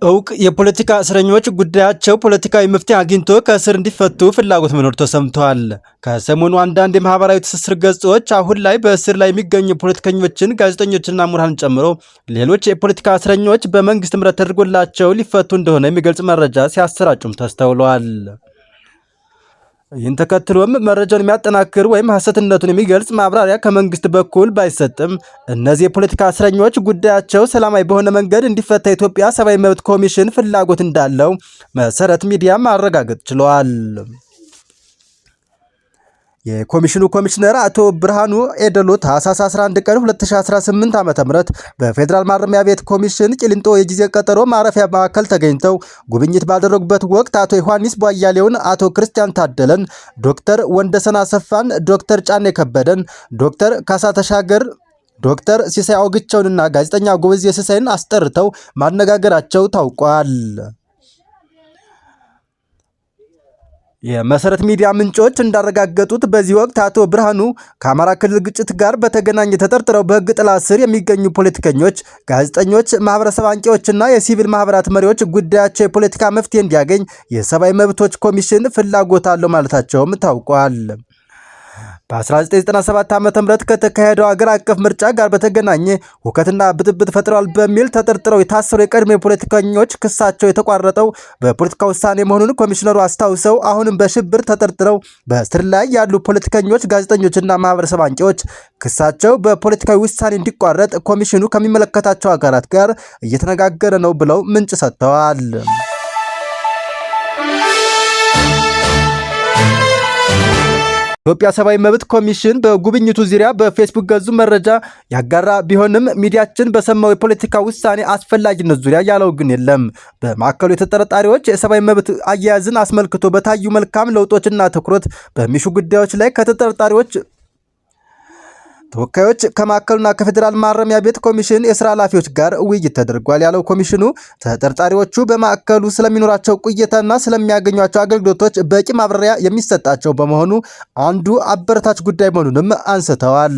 እውቅ የፖለቲካ እስረኞች ጉዳያቸው ፖለቲካዊ መፍትሄ አግኝቶ ከእስር እንዲፈቱ ፍላጎት መኖር ተሰምቷል። ከሰሞኑ አንዳንድ የማህበራዊ ትስስር ገጾች አሁን ላይ በእስር ላይ የሚገኙ ፖለቲከኞችን፣ ጋዜጠኞችና ምሁራን ጨምሮ ሌሎች የፖለቲካ እስረኞች በመንግስት ምህረት ተደርጎላቸው ሊፈቱ እንደሆነ የሚገልጽ መረጃ ሲያሰራጩም ተስተውሏል። ይህን ተከትሎም መረጃውን የሚያጠናክር ወይም ሐሰትነቱን የሚገልጽ ማብራሪያ ከመንግስት በኩል ባይሰጥም እነዚህ የፖለቲካ እስረኞች ጉዳያቸው ሰላማዊ በሆነ መንገድ እንዲፈታ የኢትዮጵያ ሰብአዊ መብት ኮሚሽን ፍላጎት እንዳለው መሰረት ሚዲያ ማረጋገጥ ችሏል። የኮሚሽኑ ኮሚሽነር አቶ ብርሃኑ ኤደሎ ታህሳስ 11 ቀን 2018 ዓ.ም በፌዴራል ማረሚያ ቤት ኮሚሽን ቂሊንጦ የጊዜ ቀጠሮ ማረፊያ ማዕከል ተገኝተው ጉብኝት ባደረጉበት ወቅት አቶ ዮሐንስ ቧያሌውን፣ አቶ ክርስቲያን ታደለን፣ ዶክተር ወንደሰን አሰፋን፣ ዶክተር ጫኔ ከበደን፣ ዶክተር ካሳ ተሻገር፣ ዶክተር ሲሳይ አውግቸውንና ጋዜጠኛ ጎበዜ ሲሳይን አስጠርተው ማነጋገራቸው ታውቋል። የመሰረት ሚዲያ ምንጮች እንዳረጋገጡት በዚህ ወቅት አቶ ብርሃኑ ከአማራ ክልል ግጭት ጋር በተገናኘ ተጠርጥረው በሕግ ጥላ ስር የሚገኙ ፖለቲከኞች፣ ጋዜጠኞች፣ ማህበረሰብ አንቂዎችና የሲቪል ማህበራት መሪዎች ጉዳያቸው የፖለቲካ መፍትሄ እንዲያገኝ የሰብአዊ መብቶች ኮሚሽን ፍላጎት አለው ማለታቸውም ታውቋል። በ1997 ዓ.ም ከተካሄደው አገር አቀፍ ምርጫ ጋር በተገናኘ ሁከትና ብጥብጥ ፈጥረዋል በሚል ተጠርጥረው የታሰሩ የቀድሞ ፖለቲከኞች ክሳቸው የተቋረጠው በፖለቲካ ውሳኔ መሆኑን ኮሚሽነሩ አስታውሰው አሁንም በሽብር ተጠርጥረው በእስር ላይ ያሉ ፖለቲከኞች፣ ጋዜጠኞችና ማህበረሰብ አንቂዎች ክሳቸው በፖለቲካዊ ውሳኔ እንዲቋረጥ ኮሚሽኑ ከሚመለከታቸው አካላት ጋር እየተነጋገረ ነው ብለው ምንጭ ሰጥተዋል። ኢትዮጵያ ሰብአዊ መብት ኮሚሽን በጉብኝቱ ዙሪያ በፌስቡክ ገጹ መረጃ ያጋራ ቢሆንም ሚዲያችን በሰማው የፖለቲካ ውሳኔ አስፈላጊነት ዙሪያ ያለው ግን የለም። በማዕከሉ የተጠርጣሪዎች የሰብአዊ መብት አያያዝን አስመልክቶ በታዩ መልካም ለውጦችና ትኩረት በሚሹ ጉዳዮች ላይ ከተጠርጣሪዎች ተወካዮች ከማዕከሉና ከፌዴራል ማረሚያ ቤት ኮሚሽን የስራ ኃላፊዎች ጋር ውይይት ተደርጓል ያለው ኮሚሽኑ ተጠርጣሪዎቹ በማዕከሉ ስለሚኖራቸው ቆይታና ስለሚያገኟቸው አገልግሎቶች በቂ ማብራሪያ የሚሰጣቸው በመሆኑ አንዱ አበረታች ጉዳይ መሆኑንም አንስተዋል።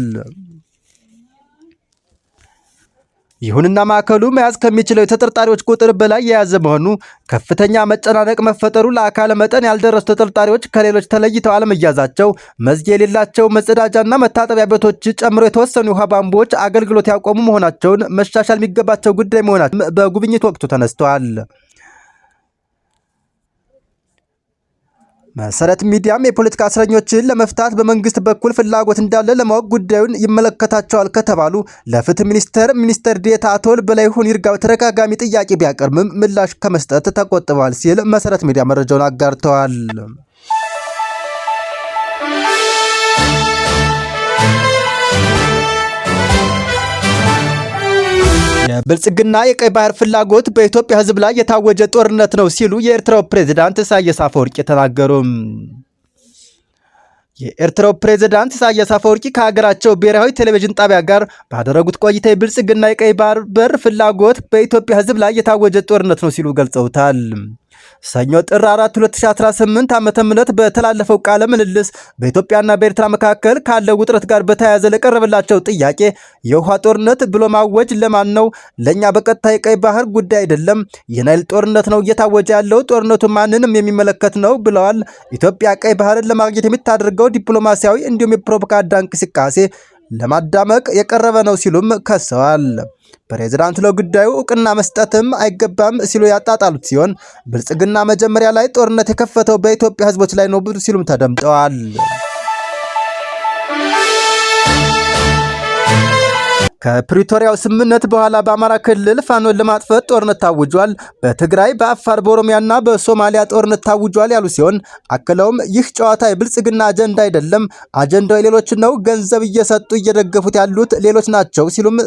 ይሁንና ማዕከሉ መያዝ ከሚችለው የተጠርጣሪዎች ቁጥር በላይ የያዘ መሆኑ ከፍተኛ መጨናነቅ መፈጠሩ፣ ለአካለ መጠን ያልደረሱ ተጠርጣሪዎች ከሌሎች ተለይተው አለመያዛቸው፣ መዝጊያ የሌላቸው መጸዳጃና መታጠቢያ ቤቶች ጨምሮ የተወሰኑ የውሃ ቧንቧዎች አገልግሎት ያቆሙ መሆናቸውን መሻሻል የሚገባቸው ጉዳይ መሆናቸው በጉብኝት ወቅቱ ተነስተዋል። መሰረት ሚዲያም የፖለቲካ እስረኞችን ለመፍታት በመንግስት በኩል ፍላጎት እንዳለ ለማወቅ ጉዳዩን ይመለከታቸዋል ከተባሉ ለፍትህ ሚኒስተር ዴኤታ አቶ በላይሁን ይርጋ ተደጋጋሚ ጥያቄ ቢያቀርብም ምላሽ ከመስጠት ተቆጥበዋል ሲል መሰረት ሚዲያ መረጃውን አጋርተዋል። የብልጽግና የቀይ ባህር ፍላጎት በኢትዮጵያ ሕዝብ ላይ የታወጀ ጦርነት ነው ሲሉ የኤርትራው ፕሬዝዳንት ኢሳያስ አፈወርቂ ተናገሩ። የኤርትራው ፕሬዝዳንት ኢሳያስ አፈወርቂ ከሀገራቸው ብሔራዊ ቴሌቪዥን ጣቢያ ጋር ባደረጉት ቆይታ የብልጽግና የቀይ ባህር በር ፍላጎት በኢትዮጵያ ሕዝብ ላይ የታወጀ ጦርነት ነው ሲሉ ገልጸውታል። ሰኞ ጥር 4 2018 ዓ.ም በተላለፈው ቃለ ምልልስ በኢትዮጵያና በኤርትራ መካከል ካለው ውጥረት ጋር በተያያዘ ለቀረበላቸው ጥያቄ የውሃ ጦርነት ብሎ ማወጅ ለማን ነው? ለኛ በቀጥታ የቀይ ባህር ጉዳይ አይደለም፣ የናይል ጦርነት ነው እየታወጀ ያለው። ጦርነቱ ማንንም የሚመለከት ነው ብለዋል። ኢትዮጵያ ቀይ ባህርን ለማግኘት የምታደርገው ዲፕሎማሲያዊ እንዲሁም የፕሮፓጋንዳ እንቅስቃሴ ለማዳመቅ የቀረበ ነው ሲሉም ከሰዋል። ፕሬዝዳንቱ ለጉዳዩ እውቅና መስጠትም አይገባም ሲሉ ያጣጣሉት ሲሆን ብልጽግና መጀመሪያ ላይ ጦርነት የከፈተው በኢትዮጵያ ሕዝቦች ላይ ነው ሲሉም ተደምጠዋል። ከፕሪቶሪያው ስምምነት በኋላ በአማራ ክልል ፋኖን ለማጥፋት ጦርነት ታውጇል። በትግራይ፣ በአፋር፣ በኦሮሚያና በሶማሊያ ጦርነት ታውጇል ያሉ ሲሆን አክለውም ይህ ጨዋታ የብልጽግና አጀንዳ አይደለም፣ አጀንዳው የሌሎች ነው፣ ገንዘብ እየሰጡ እየደገፉት ያሉት ሌሎች ናቸው ሲሉም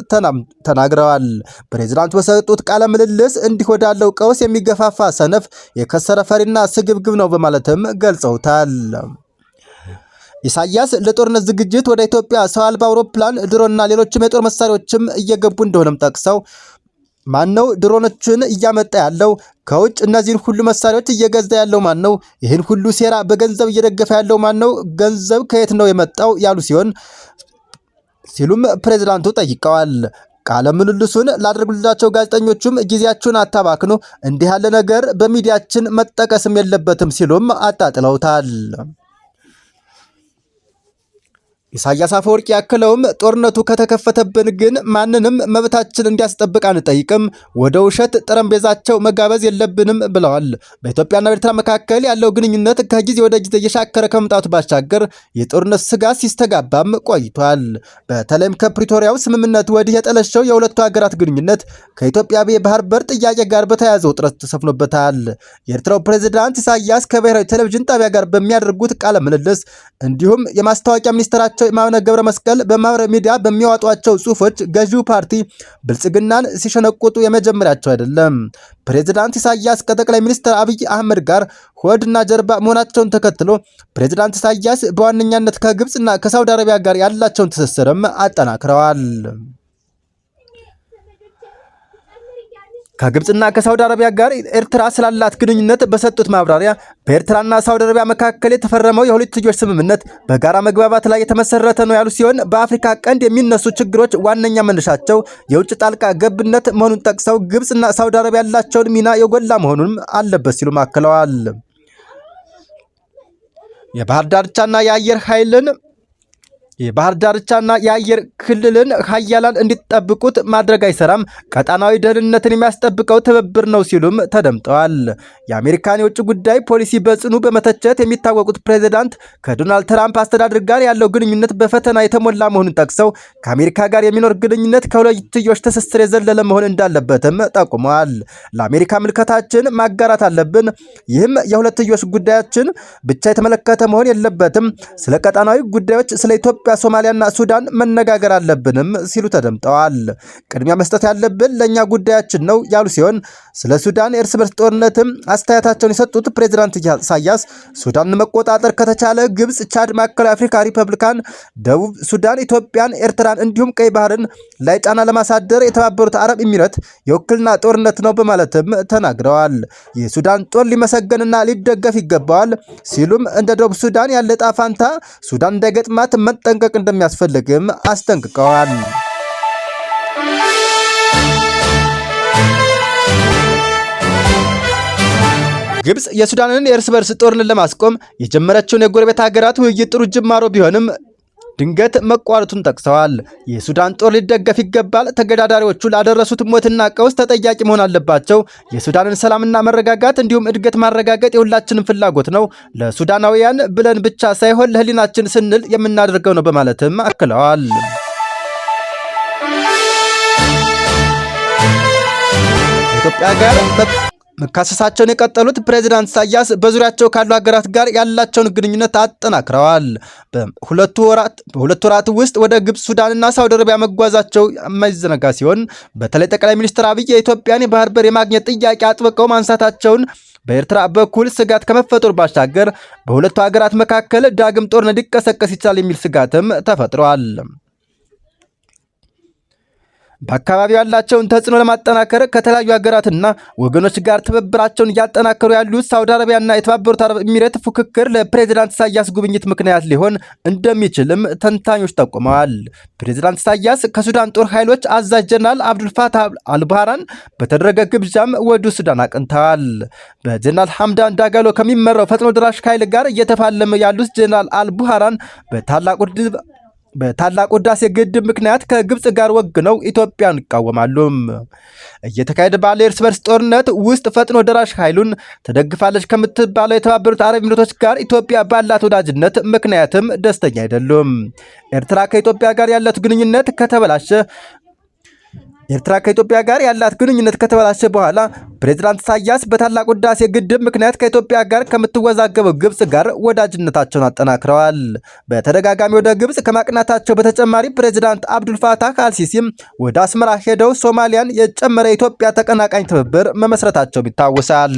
ተናግረዋል። ፕሬዝዳንቱ በሰጡት ቃለ ምልልስ እንዲህ ወዳለው ቀውስ የሚገፋፋ ሰነፍ የከሰረ ፈሪና ስግብግብ ነው በማለትም ገልጸውታል። ኢሳያስ ለጦርነት ዝግጅት ወደ ኢትዮጵያ ሰው አልባ አውሮፕላን፣ ድሮንና ሌሎችም የጦር መሳሪያዎችም እየገቡ እንደሆነም ጠቅሰው ማነው ድሮኖችን እያመጣ ያለው? ከውጭ እነዚህን ሁሉ መሳሪያዎች እየገዛ ያለው ማን ነው? ይህን ሁሉ ሴራ በገንዘብ እየደገፈ ያለው ማን ነው? ገንዘብ ከየት ነው የመጣው? ያሉ ሲሉም ፕሬዝዳንቱ ጠይቀዋል። ቃለ ምልልሱን ላደረጉላቸው ጋዜጠኞቹም ጊዜያችሁን አታባክኑ፣ እንዲህ ያለ ነገር በሚዲያችን መጠቀስም የለበትም ሲሉም አጣጥለውታል። ኢሳያስ አፈወርቂ ያክለውም ጦርነቱ ከተከፈተብን ግን ማንንም መብታችን እንዲያስጠብቅ አንጠይቅም፣ ወደ ውሸት ጠረጴዛቸው መጋበዝ የለብንም ብለዋል። በኢትዮጵያና በኤርትራ መካከል ያለው ግንኙነት ከጊዜ ወደ ጊዜ እየሻከረ ከመምጣቱ ባሻገር የጦርነት ስጋት ሲስተጋባም ቆይቷል። በተለይም ከፕሪቶሪያው ስምምነት ወዲህ የጠለሸው የሁለቱ ሀገራት ግንኙነት ከኢትዮጵያ የባህር በር ጥያቄ ጋር በተያያዘ ውጥረት ተሰፍኖበታል። የኤርትራው ፕሬዝዳንት ኢሳያስ ከብሔራዊ ቴሌቪዥን ጣቢያ ጋር በሚያደርጉት ቃለ ምልልስ እንዲሁም የማስታወቂያ ሚኒስትራቸው የማነ ገብረ መስቀል በማህበራዊ ሚዲያ በሚያወጧቸው ጽሁፎች ገዢው ፓርቲ ብልጽግናን ሲሸነቁጡ የመጀመሪያቸው አይደለም። ፕሬዝዳንት ኢሳያስ ከጠቅላይ ሚኒስትር አብይ አህመድ ጋር ሆድና ጀርባ መሆናቸውን ተከትሎ ፕሬዝዳንት ኢሳያስ በዋነኛነት ከግብፅና ከሳውዲ አረቢያ ጋር ያላቸውን ትስስርም አጠናክረዋል። ከግብፅና ከሳውዲ አረቢያ ጋር ኤርትራ ስላላት ግንኙነት በሰጡት ማብራሪያ በኤርትራና ሳውዲ አረቢያ መካከል የተፈረመው የሁለትዮሽ ስምምነት በጋራ መግባባት ላይ የተመሰረተ ነው ያሉ ሲሆን በአፍሪካ ቀንድ የሚነሱ ችግሮች ዋነኛ መነሻቸው የውጭ ጣልቃ ገብነት መሆኑን ጠቅሰው ግብፅና ሳውዲ አረቢያ ያላቸውን ሚና የጎላ መሆኑንም አለበት ሲሉ አክለዋል። የባህር ዳርቻና የአየር ክልልን ሀያላን እንዲጠብቁት ማድረግ አይሰራም፣ ቀጣናዊ ደህንነትን የሚያስጠብቀው ትብብር ነው ሲሉም ተደምጠዋል። የአሜሪካን የውጭ ጉዳይ ፖሊሲ በጽኑ በመተቸት የሚታወቁት ፕሬዚዳንት ከዶናልድ ትራምፕ አስተዳደር ጋር ያለው ግንኙነት በፈተና የተሞላ መሆኑን ጠቅሰው ከአሜሪካ ጋር የሚኖር ግንኙነት ከሁለትዮሽ ትስስር የዘለለ መሆን እንዳለበትም ጠቁመዋል። ለአሜሪካ ምልከታችን ማጋራት አለብን፣ ይህም የሁለትዮሽ ጉዳያችን ብቻ የተመለከተ መሆን የለበትም፣ ስለ ቀጣናዊ ጉዳዮች ስለ ኢትዮጵያ ሶማሊያና ሱዳን መነጋገር አለብንም ሲሉ ተደምጠዋል። ቅድሚያ መስጠት ያለብን ለኛ ጉዳያችን ነው ያሉ ሲሆን ስለ ሱዳን የእርስ በርስ ጦርነትም አስተያየታቸውን የሰጡት ፕሬዝዳንት ኢሳያስ ሱዳንን መቆጣጠር ከተቻለ ግብፅ፣ ቻድ፣ ማዕከላዊ አፍሪካ ሪፐብሊካን፣ ደቡብ ሱዳን፣ ኢትዮጵያን፣ ኤርትራን እንዲሁም ቀይ ባህርን ላይ ጫና ለማሳደር የተባበሩት አረብ ኤሚሬት የውክልና ጦርነት ነው በማለትም ተናግረዋል። የሱዳን ጦር ሊመሰገንና ሊደገፍ ይገባዋል ሲሉም እንደ ደቡብ ሱዳን ያለ ዕጣ ፈንታ ሱዳን እንዳይገጥማት መጠንቀቅ እንደሚያስፈልግም አስጠንቅቀዋል። ግብፅ የሱዳንን የእርስ በርስ ጦርነት ለማስቆም የጀመረችውን የጎረቤት ሀገራት ውይይት ጥሩ ጅማሮ ቢሆንም ድንገት መቋረጡን ጠቅሰዋል። የሱዳን ጦር ሊደገፍ ይገባል፣ ተገዳዳሪዎቹ ላደረሱት ሞትና ቀውስ ተጠያቂ መሆን አለባቸው፣ የሱዳንን ሰላምና መረጋጋት እንዲሁም እድገት ማረጋገጥ የሁላችንም ፍላጎት ነው፣ ለሱዳናውያን ብለን ብቻ ሳይሆን ለሕሊናችን ስንል የምናደርገው ነው በማለትም አክለዋል። ኢትዮጵያ ጋር መካሰሳቸውን የቀጠሉት ፕሬዝዳንት ኢሳያስ በዙሪያቸው ካሉ ሀገራት ጋር ያላቸውን ግንኙነት አጠናክረዋል። በሁለቱ ወራት ውስጥ ወደ ግብፅ፣ ሱዳንና ሳውዲ አረቢያ መጓዛቸው የማይዘነጋ ሲሆን በተለይ ጠቅላይ ሚኒስትር አብይ የኢትዮጵያን የባህር በር የማግኘት ጥያቄ አጥብቀው ማንሳታቸውን በኤርትራ በኩል ስጋት ከመፈጠሩ ባሻገር በሁለቱ ሀገራት መካከል ዳግም ጦርነት ሊቀሰቀስ ይችላል የሚል ስጋትም ተፈጥሯል። በአካባቢው ያላቸውን ተጽዕኖ ለማጠናከር ከተለያዩ ሀገራትና ወገኖች ጋር ትብብራቸውን እያጠናከሩ ያሉት ሳውዲ አረቢያና የተባበሩት አረብ ኤሚሬት ፉክክር ለፕሬዝዳንት ኢሳያስ ጉብኝት ምክንያት ሊሆን እንደሚችልም ተንታኞች ጠቁመዋል። ፕሬዝዳንት ኢሳያስ ከሱዳን ጦር ኃይሎች አዛዥ ጀነራል አብዱልፋታህ አልቡርሃን በተደረገ ግብዣም ወደ ሱዳን አቅንተዋል። በጀነራል ሐምዳን ዳጋሎ ከሚመራው ፈጥኖ ደራሽ ኃይል ጋር እየተፋለመ ያሉት ጀነራል አልቡርሃን በታላቁ ህዳሴ ግድብ ምክንያት ከግብፅ ጋር ወግነው ኢትዮጵያን ይቃወማሉ። እየተካሄደ ባለ የእርስ በርስ ጦርነት ውስጥ ፈጥኖ ደራሽ ኃይሉን ተደግፋለች ከምትባለው የተባበሩት አረብ ኤሚሬቶች ጋር ኢትዮጵያ ባላት ወዳጅነት ምክንያትም ደስተኛ አይደሉም። ኤርትራ ከኢትዮጵያ ጋር ያላት ግንኙነት ከተበላሸ በኋላ ፕሬዝዳንት ኢሳያስ በታላቁ ህዳሴ ግድብ ምክንያት ከኢትዮጵያ ጋር ከምትወዛገበው ግብፅ ጋር ወዳጅነታቸውን አጠናክረዋል። በተደጋጋሚ ወደ ግብፅ ከማቅናታቸው በተጨማሪ ፕሬዝዳንት አብዱልፋታህ አልሲሲም ወደ አስመራ ሄደው ሶማሊያን የጨመረ የኢትዮጵያ ተቀናቃኝ ትብብር መመስረታቸው ይታወሳል።